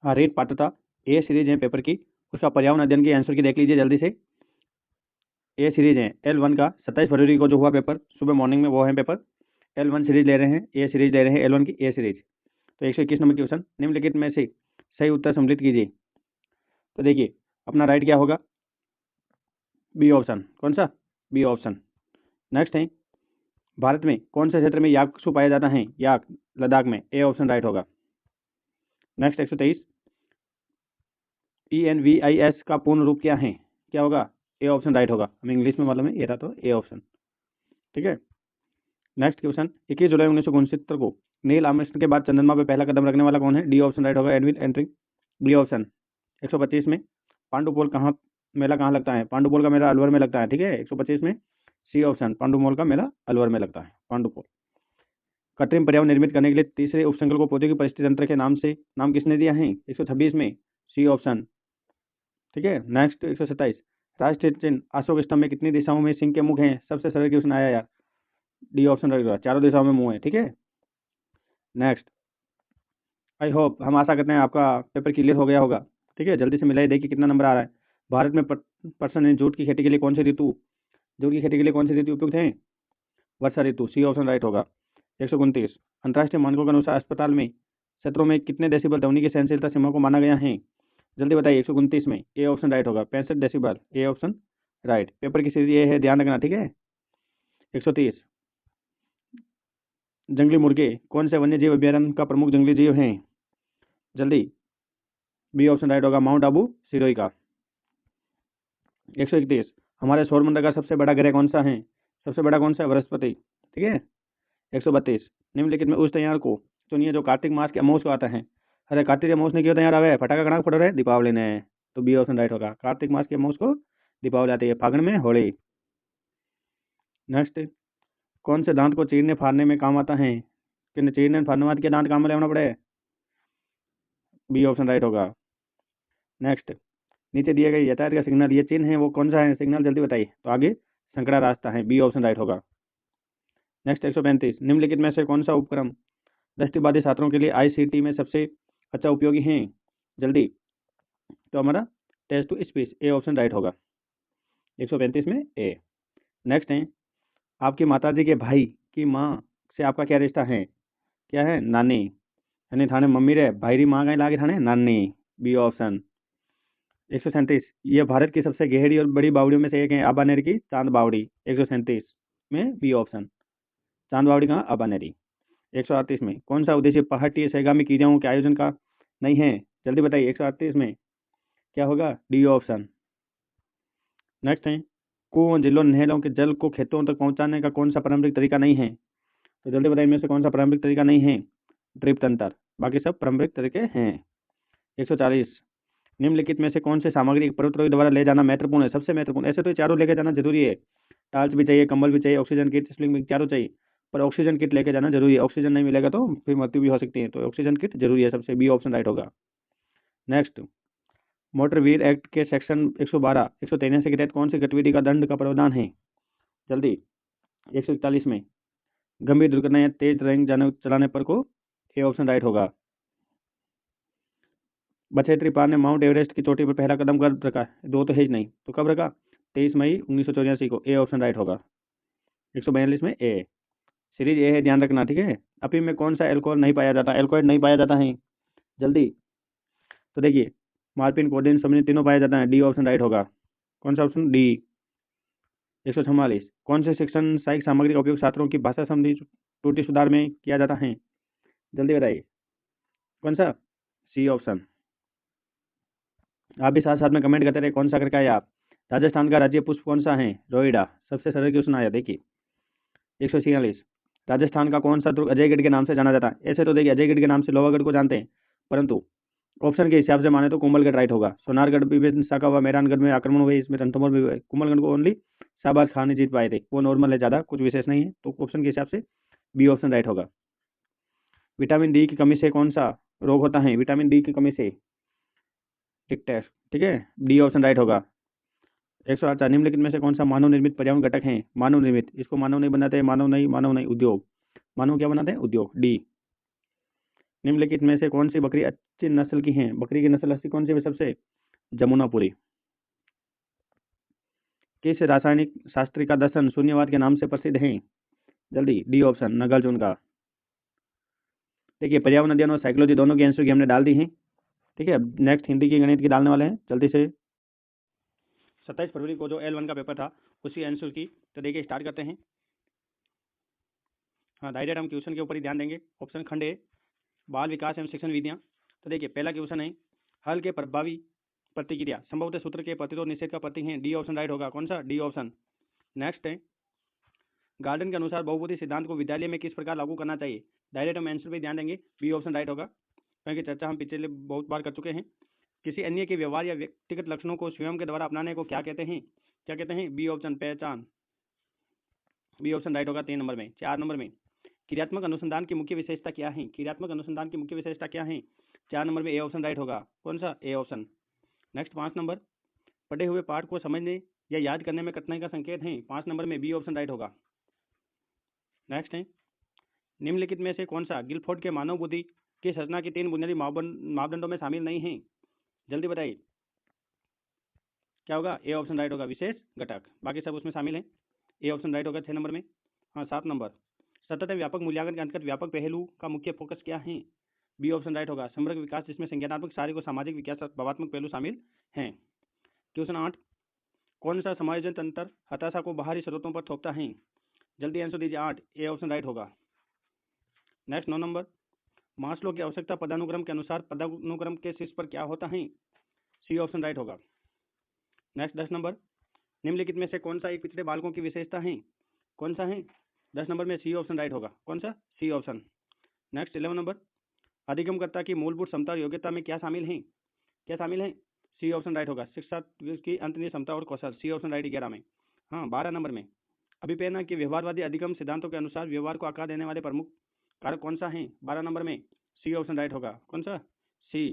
हाँ, रीट पात्रता ए सीरीज है पेपर की, उसका पर्यावरण अध्ययन की आंसर की देख लीजिए जल्दी से। ए सीरीज है L1 का 27 फरवरी को जो हुआ पेपर सुबह मॉर्निंग में, वो है पेपर L1 सीरीज ले रहे हैं, ए सीरीज ले रहे हैं, L1 की ए सीरीज। तो 121 नंबर की क्वेश्चन, निम्नलिखित में से सही उत्तर सम्मिलित कीजिए। तो देखिए अपना राइट क्या होगा, बी ऑप्शन। कौन सा? B option. नेक्स्ट है, भारत में कौन से क्षेत्र में याकसू पाया जाता है? याक, लद्दाख में, ए ऑप्शन राइट होगा। नेक्स्ट 123, ENVIS का पूर्ण रूप क्या है? क्या होगा? ए ऑप्शन राइट होगा। हमें इंग्लिश में मालूम है, ये था तो ए ऑप्शन। ठीक है। नेक्स्ट क्वेश्चन, 21 जुलाई 1969 को नील आर्मस्ट्रांग के बाद चंद्रमा पर पहला कदम रखने वाला कौन है? डी ऑप्शन राइट होगा, एडविन एंड्रिक। B option. 125 में पांडुपोल कहाँ मेला कहाँ लगता है? पांडुपोल का मेला अलवर में लगता है। ठीक है, 125 में सी ऑप्शन, पांडुपोल का मेला अलवर में लगता है, पांडुपोल। कृत्रिम पर्यावरण निर्मित करने के लिए तीसरे उपसंकल्प को पौधे की परिस्थिति तंत्र के नाम किसने दिया है? 126 में सी ऑप्शन। ठीक है। नेक्स्ट 127, राष्ट्रीय चिन्ह अशोक स्तंभ में कितनी दिशाओं में सिंह के मुख हैं? सबसे सरल क्वेश्चन आया यार, डी ऑप्शन रहेगा, चारों दिशाओं में मुंह है। ठीक है। नेक्स्ट, आई होप, हम आशा करते हैं आपका पेपर क्लियर हो गया होगा। ठीक है, जल्दी से मिलाइए, देखिए कितना नंबर आ रहा है। भारत में पर्सन है जूट की खेती के लिए कौन सी ऋतु, जूट की खेती के लिए कौन सी ऋतु उपयुक्त है? वर्षा ऋतु, सी ऑप्शन राइट होगा। 129, अंतर्राष्ट्रीय मानकों के अनुसार अस्पताल में क्षेत्रों में कितने डेसिबल ध्वनि की सहनशीलता सीमा को माना गया है? जल्दी बताइए। 129 में ए ऑप्शन राइट होगा, 65 डेसिबल, ए ऑप्शन राइट। पेपर की सीरीज ये है, ध्यान रखना। ठीक है। 130, जंगली मुर्गे कौन से वन्य जीव अभ्यारण्य का प्रमुख जंगली जीव हैं? जल्दी, बी ऑप्शन राइट होगा, माउंट आबू सिरोही का। 131, हमारे सौरमंडल का सबसे बड़ा ग्रह कौन सा है? सबसे बड़ा कौन सा है? बृहस्पति। ठीक है। 132, निम्नलिखित में उस त्यौहार को चुनिए जो कार्तिक मास के अमावस को आता है। अरे कार्तिक अमावस ने क्यों तैयार आ गए? फटाका कहाँ फोड़ रहे? दीपावली ने। तो बी ऑप्शन राइट होगा, कार्तिक मास के अमावस को दीपावली आती है, फागुन में होली। नेक्स्ट, कौन से दांत को चीरने फाड़ने में काम आता है? कि चीरने फाड़ने वाले के दांत काम में लेना पड़े? बी ऑप्शन राइट होगा। नेक्स्ट, नीचे दिए गए यातायात का सिग्नल, ये चिन्ह है, वो कौन सा है सिग्नल? जल्दी बताइए। तो आगे संकरा रास्ता है, बी ऑप्शन राइट होगा। नेक्स्ट 135, निम्नलिखित में से कौन सा उपक्रम दृष्टिबाधित छात्रों के लिए ICT में सबसे अच्छा उपयोगी है? जल्दी, तो हमारा text to speech, A option right होगा। 135 में ए। नेक्स्ट है, आपकी माताजी के भाई की माँ से आपका क्या रिश्ता है? क्या है? नानी। यानी थाने मम्मी रे भाई री माँ कहीं लागे थाने नानी, बी ऑप्शन। 137, यह भारत की सबसे गहरी और बड़ी बावड़ियों में से एक है, आबानेर की चांद बावड़ी। 137 में बी ऑप्शन, चांद बावड़ी कहाँ? आबानेरी। 138 में कौन सा उद्देश्य पहाड़ी सहगामी क्रियाओं के आयोजन का नहीं है? जल्दी बताइए। 138 में क्या होगा? D option. नेक्स्ट है, कुओं, जिलों, नहरों के जल को खेतों तक पहुंचाने का कौन सा पारंपरिक तरीका नहीं है? तो जल्दी बताइए, इनमें से कौन सा पारंपरिक तरीका नहीं है? ड्रिप तंत्र, बाकी सब पारंपरिक तरीके हैं। 140, निम्नलिखित में से कौन सी सामग्री एक पर्वतारोही द्वारा ले जाना महत्वपूर्ण है? सबसे महत्वपूर्ण, ऐसे तो चारों लेके जाना जरूरी है, टाल्च भी चाहिए, कंबल भी चाहिए, ऑक्सीजन किट, स्लिंग भी, चारों चाहिए, पर ऑक्सीजन किट लेके जाना जरूरी है। ऑक्सीजन नहीं मिलेगा तो फिर मृत्यु भी हो सकती है, तो ऑक्सीजन किट जरूरी है सबसे, बी ऑप्शन राइट होगा। नेक्स्ट, मोटर व्हील एक्ट के सेक्शन 112 183 के तहत कौन सी गतिविधि का दंड का प्रावधान है? जल्दी, 141 में गंभीर दुर्घटना या तेज रैंक चलाने पर को, ए ऑप्शन राइट होगा। बछेत्री पाल ने माउंट एवरेस्ट की चोटी पर पहला कदम कब रखा? दो तो है ही नहीं, तो कब रखा? 23 मई 1984 को, ए ऑप्शन राइट होगा। 142 में ए सीरीज ए है, ध्यान रखना। ठीक है। अफीम में कौन सा एल्कोहल नहीं पाया जाता? एल्कोहल नहीं पाया जाता है। जल्दी, तो देखिए, मार्पिन, कोडेन, समझे तीनों पाया जाता है, डी ऑप्शन राइट होगा। कौन सा ऑप्शन? डी। 144, कौन से शिक्षण सहायक सामग्री का उपयोग छात्रों की भाषा संबंधी त्रुटि सुधार में किया जाता है? जल्दी बताइए। कौन सा? C option. आप भी साथ साथ में कमेंट करते रहे, कौन सा करके आए आप। राजस्थान का राज्य पुष्प कौन सा है? रोइडा। सबसे सरल क्वेश्चन आया, देखिए। 146, राजस्थान का कौन सा दुर्ग अजयगढ़ के नाम से जाना जाता है? ऐसे तो देखिए, अजयगढ़ के नाम से लोहागढ़ को जानते हैं, परंतु ऑप्शन के हिसाब से माने तो कोमलगढ़ राइट होगा। सोनारगढ़ भी शाखा हुआ, मेहरानगढ़ में आक्रमण हुए, इसमें रणथंभौर भी हुए। कोमलगढ़ को ओनली शाहबाज खान ने जीत पाए थे, वो नॉर्मल है, ज़्यादा कुछ विशेष नहीं है, तो ऑप्शन के हिसाब से बी ऑप्शन राइट होगा। विटामिन डी की कमी से कौन सा रोग होता है? विटामिन डी की कमी से टिक टेस्ट। ठीक है, डी ऑप्शन राइट होगा। 108, निम्नलिखित में से कौन सा मानव निर्मित पर्यावरण घटक है? मानव निर्मित, इसको मानव नहीं बनाते, मानव नहीं, मानव नहीं, उद्योग। मानव क्या बनाते हैं? उद्योग, डी। निम्नलिखित में से कौन सी बकरी किस नस्ल की हैं? बकरी की नस्ल ऐसी कौन सी है सबसे? जमुनापुरी। किस रासायनिक शास्त्री का दर्शन शून्यवाद के नाम से प्रसिद्ध है? जल्दी, डी ऑप्शन, नागार्जुन का। देखिए, पर्यावरण अध्ययन और साइकोलॉजी दोनों की आंसर की हमने डाल दी हैं। ठीक है, अब नेक्स्ट हिंदी की गणित की डालने वाले हैं जल्दी से। 27 फरवरी को जो L1 का पेपर था उसी आंसर की, तो देखिए स्टार्ट करते हैं। हाँ, डायरेक्ट हम क्वेश्चन के ऊपर ही ध्यान देंगे। ऑप्शन खंड ए, बाल विकास एवं शिक्षण विधियाँ। तो देखिए पहला क्वेश्चन है, हल के प्रभावी प्रतिक्रिया संभवतः सूत्र के प्रतिरोध निषेध का प्रतीक है। डी ऑप्शन राइट होगा। कौन सा? D option. नेक्स्ट है, गार्डन के अनुसार बहुपदी सिद्धांत को विद्यालय में किस प्रकार लागू करना चाहिए? डायरेक्ट हम आंसर पे ध्यान देंगे। बी ऑप्शन राइट होगा, क्योंकि चर्चा हम पिछले बहुत बार कर चुके हैं। किसी अन्य के व्यवहार या व्यक्तिगत लक्षणों को स्वयं के द्वारा अपनाने को क्या कहते हैं? क्या कहते हैं? बी ऑप्शन, पहचान। बी ऑप्शन राइट होगा 3 नंबर में। 4 नंबर में, क्रियात्मक अनुसंधान की मुख्य विशेषता क्या है? क्रियात्मक अनुसंधान की मुख्य विशेषता क्या है? 4 नंबर में ए ऑप्शन राइट होगा। कौन सा? A option. नेक्स्ट 5 नंबर, पढ़े हुए पाठ को समझने या याद करने में कठिनाई का संकेत है। 5 नंबर में बी ऑप्शन राइट होगा। नेक्स्ट है, निम्नलिखित में से कौन सा गिलफोर्ड के मानव बुद्धि की संरचना की 3 बुनियादी मापदंडों में शामिल नहीं है? जल्दी बताइए, क्या होगा? ए ऑप्शन राइट होगा, विशेष घटक। बाकी सब उसमें शामिल है। ए ऑप्शन राइट होगा 6 नंबर में। हाँ, 7 नंबर, सतत एवं व्यापक मूल्यांकन के अंतर्गत व्यापक पहलू का मुख्य फोकस क्या है? बी ऑप्शन राइट होगा, समग्र विकास, जिसमें संज्ञानात्मक, शारीरिक और सामाजिक विकास भावात्मक पहलू शामिल हैं। क्वेश्चन 8, कौन सा समायोजन तंत्र हताशा को बाहरी स्रोतों पर थोपता है? जल्दी आंसर दीजिए। 8, ए ऑप्शन राइट होगा। नेक्स्ट 9 नंबर, मास्लो की आवश्यकता पदानुक्रम के अनुसार पदानुक्रम के शीर्ष पर क्या होता है? सी ऑप्शन राइट होगा। नेक्स्ट 10 नंबर, निम्नलिखित में से कौन सा एक पिछड़े बालकों की विशेषता है? कौन सा है? 10 नंबर में सी ऑप्शन राइट होगा। कौन सा? C option. नेक्स्ट 11 नंबर, अधिगमकर्ता की मूलभूत क्षमता और योग्यता में क्या शामिल है? क्या शामिल है? सी ऑप्शन राइट होगा, शिक्षा की अंतर्निहित क्षमता और कौशल। सी ऑप्शन राइट 11 में। हाँ, 12 नंबर में, अभिप्रेरणा के व्यवहारवादी अधिगम सिद्धांतों के अनुसार व्यवहार को आकार देने वाले प्रमुख कारक कौन सा है? 12 नंबर में सी ऑप्शन राइट होगा। कौन सा? सी।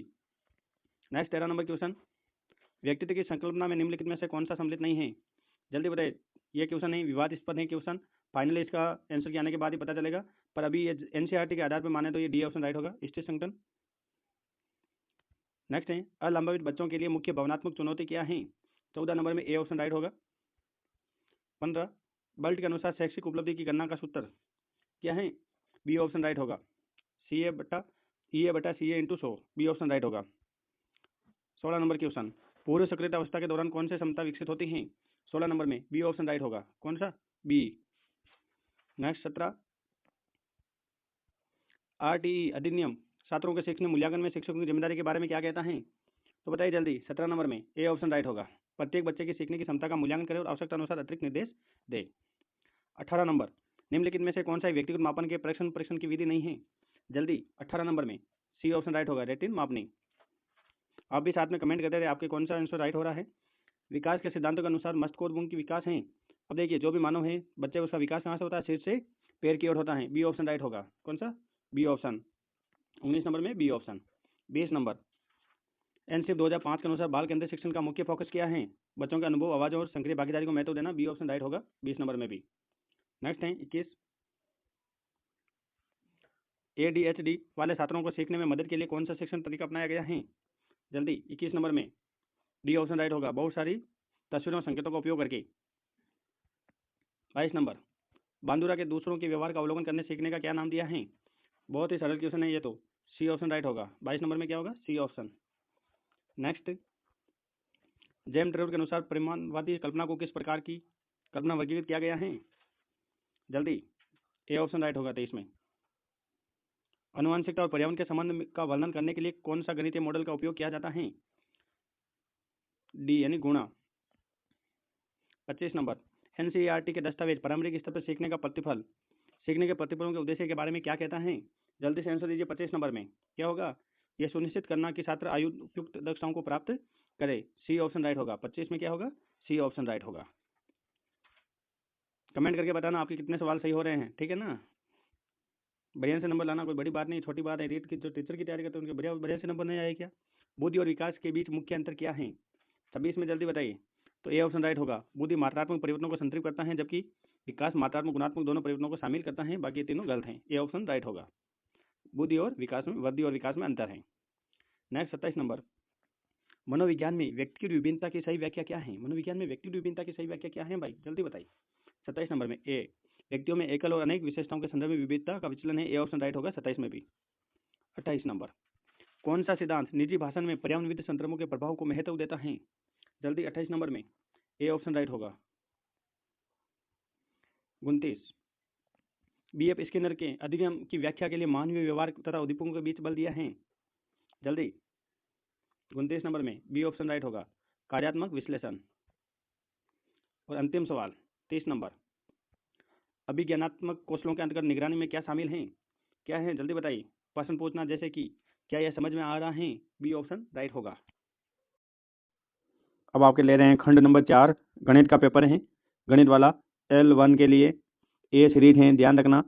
नेक्स्ट 13 नंबर क्वेश्चन, व्यक्तित्व की संकल्पना में निम्नलिखित में से कौन सा सम्मिलित नहीं है? जल्दी बताइए। ये क्वेश्चन नहीं, विवादास्पद है क्वेश्चन। फाइनली इसका आंसर के आने के बाद ही पता चलेगा, पर अभी ये एनसीईआरटी के आधार पर माने तो ये डी ऑप्शन राइट होगा, स्थिर संगठन। नेक्स्ट है, अलंबित बच्चों के लिए मुख्य भावनात्मक चुनौती क्या है? 14 नंबर में ए ऑप्शन राइट होगा। 15, बल्ट के अनुसार शैक्षिक उपलब्धि की गणना का सूत्र क्या है? बी ऑप्शन राइट होगा, सी ए बटा सी ए इंटू 100। बी ऑप्शन राइट होगा। 16 नंबर क्वेश्चन, पूर्व सक्रिय अवस्था के दौरान कौन सी क्षमता विकसित होती है? 16 नंबर में बी ऑप्शन राइट होगा। कौन सा? बी। नेक्स्ट 17, आरटीई अधिनियम छात्रों के सीखने मूल्यांकन में शिक्षकों की जिम्मेदारी के बारे में क्या कहता है? तो बताइए जल्दी। 17 नंबर में ए ऑप्शन राइट होगा, प्रत्येक बच्चे की सीखने की क्षमता का मूल्यांकन करे और आवश्यकता अनुसार अतिरिक्त निर्देश दे। 18 नंबर, निम्नलिखित में से कौन सा व्यक्तिगत मापन के परीक्षण की विधि नहीं है? जल्दी। 18 नंबर में सी ऑप्शन राइट होगा, रेटिन मापनी। आप भी साथ में कमेंट करते रहे आपके कौन सा आंसर राइट हो रहा है। विकास के सिद्धांतों के अनुसार मस्तिष्क की विकास है। अब देखिए, जो भी मानव है बच्चे, उसका विकास कहाँ से होता है? सिर से पैर की ओर होता है। बी ऑप्शन राइट होगा। कौन सा? B option. 19 नंबर में बी ऑप्शन। 20 नंबर, एनसीएफ 2005 के अनुसार बाल केंद्रित शिक्षण का मुख्य फोकस क्या है? बच्चों के अनुभव, आवाज और सक्रिय भागीदारी को महत्व देना। बी ऑप्शन राइट होगा 20 नंबर में भी। नेक्स्ट है 21, एडीएचडी वाले छात्रों को सीखने में मदद के लिए कौन सा शिक्षण तरीका अपनाया गया है? जल्दी। 21 नंबर में डी ऑप्शन राइट होगा, बहुत सारी तस्वीरों और संकेतों का उपयोग करके। 22 नंबर, बांदुरा के दूसरों के व्यवहार का अवलोकन करने सीखने का क्या नाम दिया है? बहुत ही सरल क्वेश्चन है ये तो। सी ऑप्शन राइट होगा। 22 नंबर में क्या होगा? C option. Next, Jem Trevor के अनुसार परिमाणवादी कल्पना को किस प्रकार की कल्पना वर्गीकृत किया गया है? जल्दी। ए ऑप्शन राइट होगा 23 में। आनुवंशिकता और पर्यावरण के संबंध का वर्णन करने के लिए कौन सा गणितीय मॉडल का उपयोग किया जाता है? डी यानी गुणा। 25 नंबर, एनसीईआरटी के दस्तावेज प्रारंभिक स्तर पर सीखने का प्रतिफल, सीखने के प्रतिफलों के उद्देश्य के बारे में क्या कहता है? जल्दी से आंसर दीजिए। 25 नंबर में क्या होगा? यह सुनिश्चित करना कि छात्र आयु उपयुक्त दक्षताओं को प्राप्त करे। सी ऑप्शन राइट होगा। 25 में क्या होगा? सी ऑप्शन राइट होगा। कमेंट करके बताना आपके कितने सवाल सही हो रहे हैं, ठीक है ना। बढ़िया से नंबर लाना कोई बड़ी बात नहीं, छोटी बात है। रीट की जो टीचर की तैयारी करते हैं उनके बढ़िया बढ़िया से नंबर नहीं आए क्या? बुद्धि और विकास के बीच मुख्य अंतर क्या है? 26 में जल्दी बताइए। तो ए ऑप्शन राइट होगा, बुद्धि मात्रात्मक परिवर्तनों को संतृप्त करता है, जबकि विकास मात्रात्मक गुणात्मक दोनों परिवर्तनों को शामिल करता है। बाकी तीनों गलत हैं। ए ऑप्शन राइट होगा। बुद्धि और विकास में, वृद्धि और विकास में अंतर है। नेक्स्ट 27 नंबर, मनोविज्ञान में व्यक्ति की विभिन्नता की सही व्याख्या क्या है? मनोविज्ञान में व्यक्ति की विभिन्नता की सही व्याख्या क्या है भाई, जल्दी बताइए। 27 नंबर में ए, व्यक्तियों में एकल और अनेक विशेषताओं के संदर्भ में विविधता का विचलन है। ए ऑप्शन राइट होगा 27 में भी। 28 नंबर, कौन सा सिद्धांत निजी भाषण में पर्यावरणविद संदर्भों के प्रभाव को महत्व देता है? जल्दी 28 नंबर में ए ऑप्शन राइट होगा। 29, बी.एफ. स्किनर के अधिगम की व्याख्या के लिए मानवीय व्यवहार तथा उद्दीपकों के बीच बल दिया है। जल्दी 29 नंबर में बी ऑप्शन राइट होगा, कार्यात्मक विश्लेषण। और अंतिम सवाल 30 नंबर, अभिज्ञानात्मक कौशलों के अंतर्गत निगरानी में क्या शामिल है? क्या है जल्दी बताइए। प्रश्न पूछना जैसे कि क्या यह समझ में आ रहा है? बी ऑप्शन राइट होगा। अब आपके ले रहे हैं खंड नंबर 4, गणित का पेपर है। गणित वाला L1 के लिए ए सीरीज है, ध्यान रखना,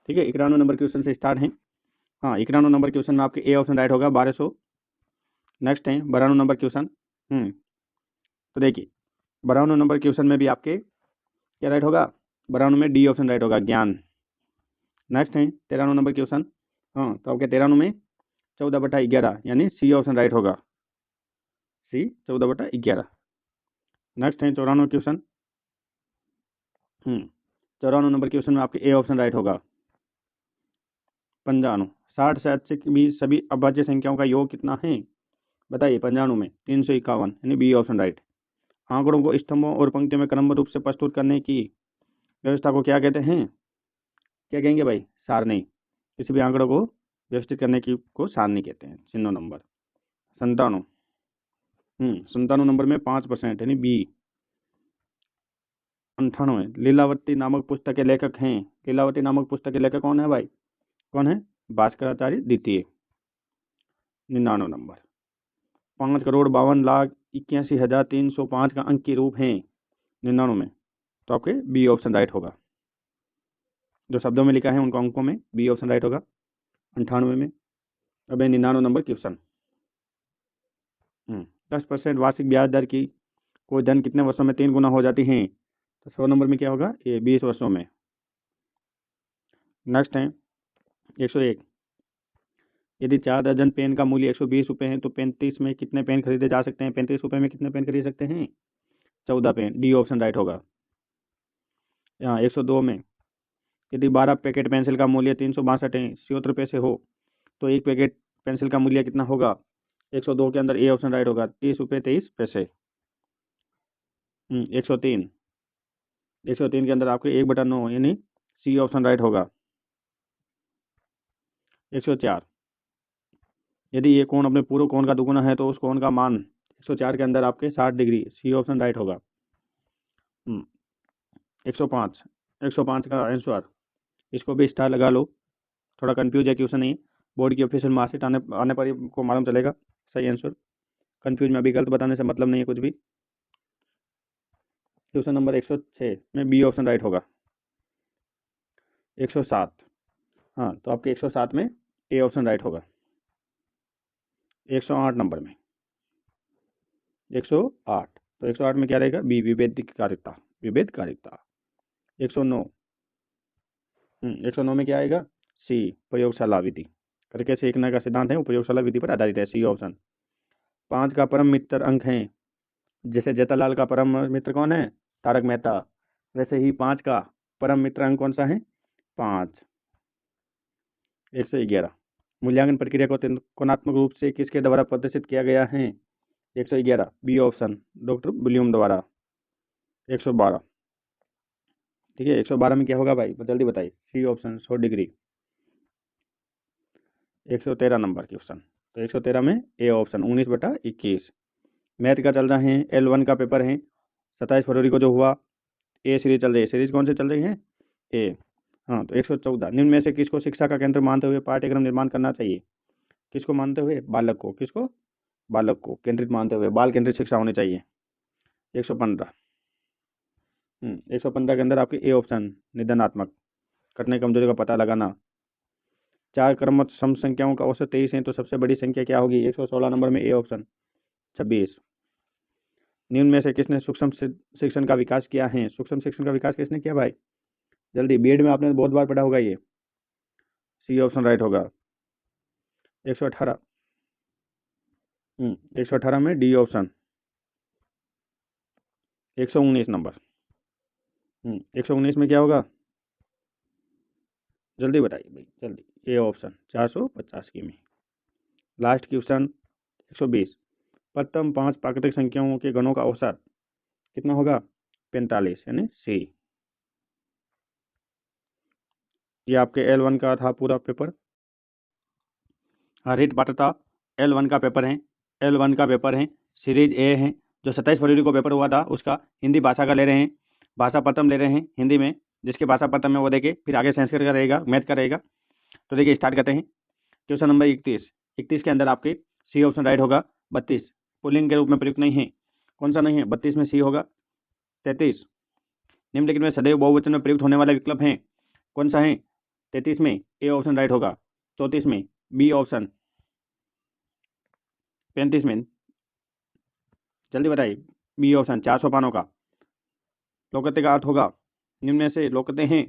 ठीक है। 91 नंबर क्वेश्चन से स्टार्ट है। हाँ, 91 नंबर क्वेश्चन में आपके ए ऑप्शन राइट होगा, 1200। नेक्स्ट है 92 नंबर क्वेश्चन। तो देखिए 92 नंबर क्वेश्चन में भी आपके क्या राइट होगा? 92 में डी ऑप्शन राइट होगा, ज्ञान। नेक्स्ट है 93 नंबर क्वेश्चन। हाँ, तो आपके 93 में 14/11 यानी सी ऑप्शन राइट होगा, सी 14/11। नेक्स्ट है 94 क्वेश्चन। 94 नंबर क्वेश्चन में आपके ए ऑप्शन राइट होगा। 95, 60 से 80 के बीच सभी अभाज्य संख्याओं का योग कितना है? बताइए। 95 में 351 यानी बी ऑप्शन राइट। आंकड़ों को स्तंभों और पंक्तियों में क्रमबद्ध रूप से प्रस्तुत करने की व्यवस्था को क्या कहते हैं? क्या कहेंगे भाई? सारणी। किसी भी आंकड़ों को व्यवस्थित करने की को सारणी कहते हैं। 96 नंबर। 97, 97 नंबर में 5% यानी बी। 98, लीलावती नामक पुस्तक के लेखक हैं। लीलावती नामक पुस्तक के लेखक कौन है भाई? कौन है? भास्कराचार्य द्वितीय। 99 नंबर, 5,52,81,305 का अंक के रूप है 99 में, तो आपके बी ऑप्शन राइट होगा। जो शब्दों में लिखा है उनको अंकों में बी ऑप्शन राइट होगा 98 में। अब 99 नंबर क्वेश्चन, 10% वार्षिक ब्याज दर की कोई धन कितने वर्षों में 3 गुना हो जाती है? तो 100 नंबर में क्या होगा? ये 20 वर्षों में। नेक्स्ट है 101, यदि 4 दर्जन पेन का मूल्य 120 रुपये है तो 35 में कितने पेन खरीदे जा सकते हैं? 35 रुपये में कितने पेन खरीद सकते हैं? 14 पेन, डी ऑप्शन राइट होगा। यहाँ 102 में, यदि 12 पैकेट पेंसिल का मूल्य 362 रुपये से हो तो एक पैकेट पेंसिल का मूल्य कितना होगा? 102 के अंदर ए ऑप्शन राइट होगा, 30 रुपये 23 पैसे। 103, 103 के अंदर आपके 1/9 यानी सी ऑप्शन राइट होगा। 104, यदि ये कोण अपने पूर्व कोण का दुगुना है तो उस कोण का मान 104 के अंदर आपके 60 डिग्री, सी ऑप्शन राइट होगा। 105, 105 का आंसर, इसको भी स्टार लगा लो, थोड़ा कंफ्यूज है क्वेश्चन नहीं, बोर्ड की ऑफिशियल मार्कशीट आने पर ही को मालूम चलेगा सही आंसर। कंफ्यूज में अभी गलत बताने से मतलब नहीं है कुछ भी। क्वेश्चन नंबर 106 में बी ऑप्शन राइट होगा। 107, हाँ, तो आपके 107 में ए ऑप्शन राइट होगा। 108 नंबर में 108, तो 108 में क्या रहेगा? बी, विभेदकारिता, विभेदकारिता। 109, 109 में क्या आएगा? सी, प्रयोगशाला विधि। करके सीखने का सिद्धांत है वो प्रयोगशाला विधि पर आधारित है, सी ऑप्शन। 5 का परम मित्र अंक है, जैसे जेठालाल का परम मित्र कौन है? तारक मेहता। वैसे ही 5 का परम मित्र अंक कौन सा है? 5। 111, मूल्यांकन प्रक्रिया को त्रिकोणात्मक रूप से किसके द्वारा प्रदर्शित किया गया है? 111, बी ऑप्शन, डॉक्टर ब्लूम द्वारा। 112, ठीक है। 112 में क्या होगा भाई? जल्दी बताइए। सी ऑप्शन, 100 डिग्री। 113 नंबर क्वेश्चन, तो 113 में ए ऑप्शन, 19/21। मैथ का चल रहा है, L1 का पेपर है। 27 फरवरी को जो हुआ, ए सीरीज चल रही है। सीरीज कौन सी चल रही है? ए। हाँ, तो 114, निम्न में से किसको शिक्षा का केंद्र मानते हुए पाठ्यक्रम निर्माण करना चाहिए? किसको मानते हुए? बालक को। किसको? बालक को केंद्रित मानते हुए बाल केंद्रित शिक्षा होनी चाहिए। 115, 115 के अंदर आपके ए ऑप्शन, निदानात्मक, कटने कमजोरी का पता लगाना। 4 क्रमबद्ध सम संख्याओं का औसत 23 है तो सबसे बड़ी संख्या क्या होगी? 116 नंबर में ए ऑप्शन, 26। निम्न में से किसने सूक्ष्म शिक्षण का विकास किया है? सूक्ष्म शिक्षण का विकास किसने किया भाई? जल्दी, बीएड में आपने बहुत बार पढ़ा होगा ये, सी ऑप्शन राइट होगा। 118, 118 में डी ऑप्शन। 119 नंबर। 119 में क्या होगा, जल्दी बताइए भाई जल्दी। ए ऑप्शन 450 की में। Last question 120। प्रथम 5 प्राकृतिक संख्याओं के गणों का औसत कितना होगा, 45 यानी सी। ये आपके L1 का था पूरा पेपर। हरित पात्रता L1 का पेपर है। L1 का पेपर है, सीरीज ए है, जो 27 फरवरी को पेपर हुआ था उसका हिंदी भाषा का ले रहे हैं। भाषा प्रथम ले रहे हैं हिंदी में, जिसके भाषा प्रथम है वो देखे, फिर आगे संस्कृत का रहेगा, मैथ का रहेगा। तो देखिए स्टार्ट करते हैं। क्वेश्चन नंबर 31 के अंदर आपके सी ऑप्शन राइट होगा। 32 पुल्लिंग के रूप में प्रयुक्त नहीं है, कौन सा नहीं है, 32 में सी होगा। 33 निम्नलिखित में सदैव बहुवचन में प्रयुक्त होने वाले विकल्प हैं, कौन सा है, 33 में ए ऑप्शन राइट होगा। 34 में बी ऑप्शन। 35 में जल्दी बताइए, बी ऑप्शन 4 सोपानों का लोकत्य का अर्थ होगा, निम्न में से लोकत्य हैं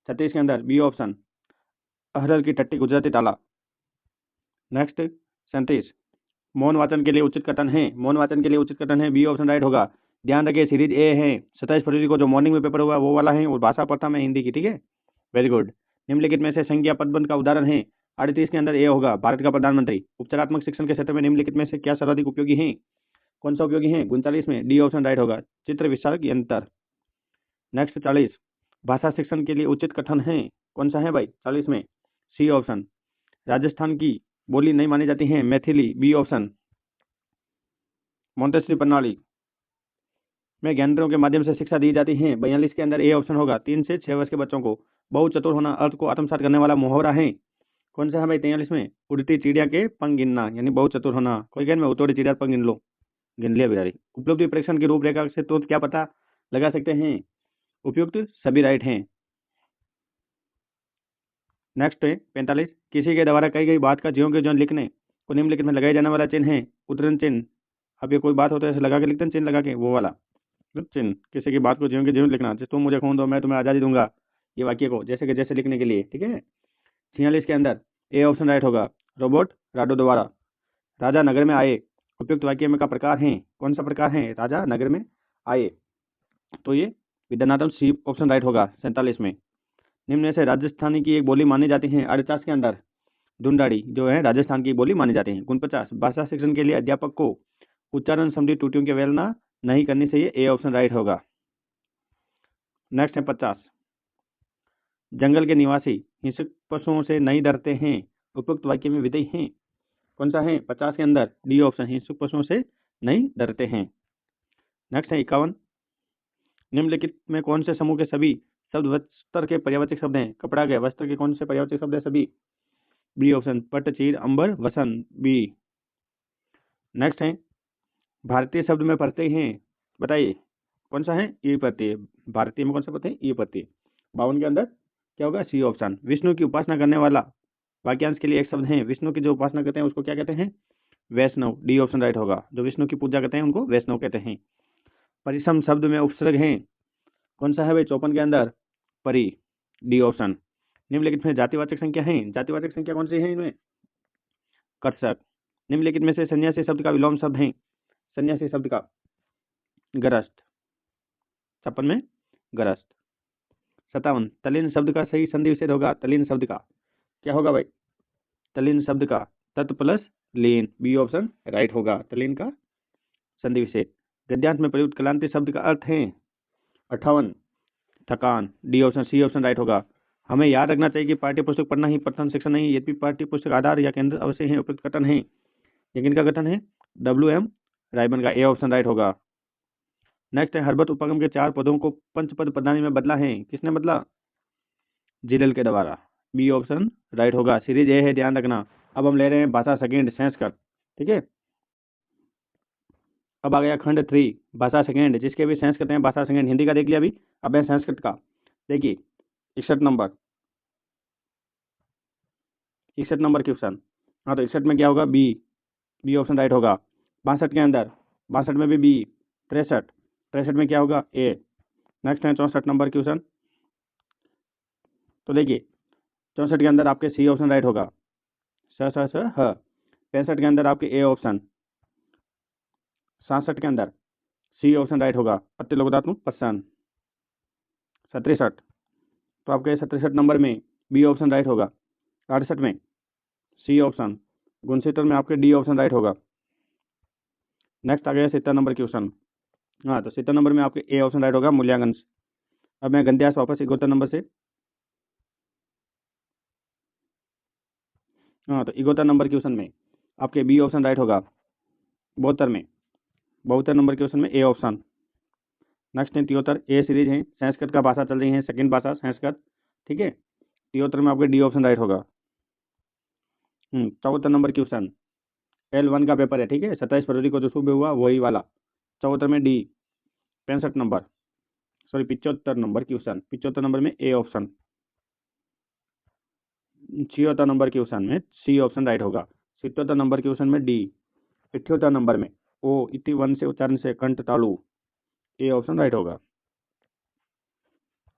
36 के अंदर बी ऑप्शन, अहरल की टट्टी गुजराती ताला। नेक्स्ट 37 मौन वाचन के लिए उचित कथन है, मौन वाचन के लिए उचित कथन है, बी ऑप्शन राइट होगा। ध्यान रखिए सीरीज ए है, 27 फरवरी को जो मॉर्निंग में पेपर हुआ वो वाला है, और भाषा प्रथम है हिंदी की, ठीक है, वेरी गुड। निम्नलिखित में से संज्ञा पदबंध का उदाहरण है, 38 के अंदर ए होगा, भारत का प्रधानमंत्री। उपचारात्मक शिक्षण के क्षेत्र में निम्नलिखित में से क्या सर्वाधिक उपयोगी है, कौन सा उपयोगी है, 39 में डी ऑप्शन राइट होगा, चित्र विस्तारक यंत्र। नेक्स्ट 40 भाषा शिक्षण के लिए उचित कथन है, कौन सा है भाई, 40 में सी ऑप्शन। राजस्थान की बोली नहीं मानी जाती है मैथिली, बी ऑप्शन। मोंटेसरी प्रणाली में ज्ञानेंद्रियों के माध्यम से शिक्षा दी जाती है, 42 के अंदर ए ऑप्शन होगा। 3 से 6 वर्ष के बच्चों को बहुत चतुर होना अर्थ को आत्मसात करने वाला मुहावरा है, कौन सा है भाई, 43 में उड़ती चिड़िया के पंख गिनना, यानी बहुत चतुर होना। कोई कहने में उतोड़ी चिड़िया पंख गिन लो, गिन लिया बिहारी। उपलब्धि परीक्षण की रूपरेखा से तो क्या पता लगा सकते हैं, उपयुक्त सभी राइट हैं। नेक्स्ट है 45 किसी के द्वारा कही गई बात का ज्यों के ज्यों लिखने को निम्नलिखित में लगाया जाने वाला चिन्ह है, उद्धरण चिन्ह। अब ये कोई बात होता है ऐसे लगा के लिखते हैं, चिन्ह लगा के, वो वाला चिन्ह। किसी की बात को ज्यों के ज्यों लिखना, जैसे तुम मुझे खून दो मैं तुम्हें आज़ादी दूंगा, ये वाक्य को जैसे के जैसे लिखने के लिए, ठीक है। 46 के अंदर ए ऑप्शन राइट होगा, रोबोट राडो द्वारा। राजा नगर में आए उपयुक्त वाक्य में का प्रकार है, कौन सा प्रकार है, राजा नगर में आए, तो ये विद्यानाथम सी ऑप्शन राइट होगा। 47 में निम्न में से राजस्थानी की एक बोली मानी जाती है, 48 के अंदर ढूंढाड़ी जो है राजस्थान की बोली मानी जाती है। 49 भाषा शिक्षण के लिए अध्यापक को उच्चारण संबंधी त्रुटियों की अवहेलना नहीं करनी चाहिए, ए ऑप्शन राइट होगा। नेक्स्ट है 50 जंगल के निवासी हिंसक पशुओं से नहीं डरते हैं, उपयुक्त वाक्य में विधेय हैं, कौन सा है, 50 के अंदर डी ऑप्शन, हिंसक पशुओं से नहीं डरते हैं। नेक्स्ट है 51 निम्नलिखित में कौन से समूह के सभी शब्द वस्त्र के पर्यायवाची शब्द हैं, कपड़ा के वस्त्र के कौन से पर्यायवाची शब्द है सभी, बी ऑप्शन, पट चीर अंबर वसन, बी। नेक्स्ट है भारतीय शब्द में प्रत्यय हैं, बताइए कौन सा है, ई प्रत्यय। भारतीय में कौन सा प्रत्यय, ई प्रत्यय। 52 के अंदर क्या होगा, सी ऑप्शन। विष्णु की उपासना करने वाला वाक्यांश के लिए एक शब्द है, विष्णु की जो उपासना करते हैं उसको क्या कहते हैं, वैष्णव, डी ऑप्शन राइट होगा। जो विष्णु की पूजा करते हैं उनको वैष्णव कहते हैं। परिश्रम शब्द में उपसर्ग है, कौन सा है भाई, 54 के अंदर परी, डी ऑप्शन। निम्नलिखित में जातिवाचक संख्या है, जातिवाचक संख्या कौन सी है इनमें, कर्षक। निम्नलिखित में से सन्यासी शब्द का विलोम शब्द है, सन्यासी शब्द का गरस्त, 56 में गरस्त। 57 तलीन शब्द का सही संधि विच्छेद होगा, तलीन शब्द का क्या होगा भाई, तलीन शब्द का तत् प्लस लीन, बी ऑप्शन राइट होगा, तलीन का संधि विच्छेद। गद्यांश में प्रयुक्त क्लांति शब्द का अर्थ है, 58 थकान, D option, C option right होगा। हमें याद रखना चाहिए कि पाठ्य पुस्तक पढ़ना ही प्रथम शिक्षण नहीं, यदि पाठ्य पुस्तक आधार या केंद्र अवश्य है, उपयुक्त कथन है, लेकिन का कथन है, WM रायबन का, ए ऑप्शन राइट होगा। नेक्स्ट है हरबत उपगम के 4 पदों को पंचपद पदानी में बदला है, किसने बदला, जिलेल के द्वारा, बी ऑप्शन राइट होगा। सीरीज ए है, ध्यान रखना। अब हम ले रहे हैं भाषा सेकेंड संस्कृत, ठीक है। अब आ गया खंड 3 भाषा सेकेंड, जिसके भी संस्कृत हैं, भाषा सेकेंड हिंदी का देख लिया अभी, अब है संस्कृत का। देखिए 61 नंबर, 61 नंबर क्वेश्चन। हाँ तो 61 में क्या होगा, बी ऑप्शन राइट होगा। 62 के अंदर, 62 में भी बी। 63 में क्या होगा, ए। नेक्स्ट है 64 नंबर क्वेश्चन। तो देखिए 64 के अंदर आपके सी ऑप्शन राइट होगा, स 65 के अंदर आपके ए ऑप्शन। 67 के अंदर सी ऑप्शन राइट होगा, पत्ते लोगदात्मक पश्चान। 67, तो आपके 67 नंबर में बी ऑप्शन राइट होगा। 68 में सी ऑप्शन। 69 में आपके डी ऑप्शन राइट होगा। नेक्स्ट आ गया 70 नंबर क्वेश्चन। हाँ, तो 70 नंबर में आपके ए ऑप्शन राइट होगा, मूल्यांकन। अब मैं गंध्यास वापस 71 नंबर से। हाँ, तो 71 नंबर क्वेश्चन में आपके बी ऑप्शन राइट होगा। 72 में 72 नंबर क्वेश्चन में ए ऑप्शन। नेक्स्ट है 73, ए सीरीज है, संस्कृत का भाषा चल रही है, सेकंड भाषा संस्कृत, ठीक है। 73 में आपके डी ऑप्शन राइट होगा। 74 नंबर क्वेश्चन L1 का पेपर है, ठीक है, 27 फरवरी को जो सुबह हुआ वही वाला। 74 में D. 65 number, sorry 75 number question, 75 number में ए ऑप्शन। 76 नंबर क्वेश्चन में सी ऑप्शन राइट होगा। 77 नंबर क्वेश्चन में डी। 78 नंबर में ओ इति वन से उच्चारण से कंठ तालु, ए ऑप्शन राइट होगा।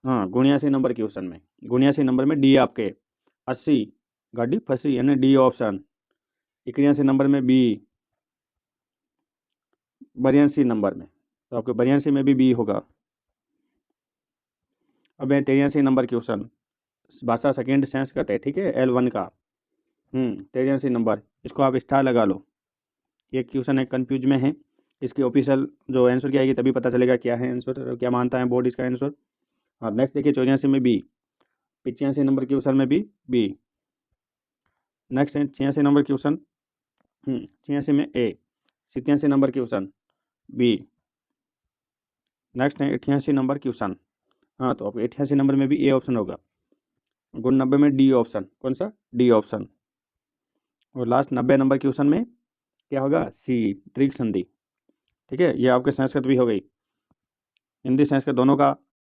हाँ, 79 नंबर क्वेश्चन में 79 नंबर में डी आपके। 80 गाड़ी फंसी यानी डी ऑप्शन। 81 नंबर में बी। 82 नंबर में, तो आपके 82 में भी बी होगा। अब है 83 नंबर क्वेश्चन, भाषा सेकेंड संस्कृत है, ठीक है, L1 का। 83 नंबर, इसको आप स्टार लगा लो। ये क्वेश्चन है, कंफ्यूज में है, इसकी ऑफिशियल जो आंसर क्या आएगी तभी पता चलेगा क्या है आंसर, क्या मानता है बोर्ड इसका आंसर। हाँ, नेक्स्ट देखिए 84 में बी। 85 नंबर क्वेश्चन में भी बी। नेक्स्ट है 86 नंबर क्वेश्चन। 86 में ए। 87 नंबर क्वेश्चन बी। नेक्स्ट है 88 नंबर क्वेश्चन। हाँ, तो आपको 88 नंबर में भी ए ऑप्शन होगा। 90 में डी ऑप्शन, कौन सा, डी ऑप्शन। और लास्ट 90 नंबर क्वेश्चन में क्या होगा, सी, त्रिक संधि, ठीक है। ये आपके संस्कृत भी हो गई, हिंदी संस्कृत दोनों का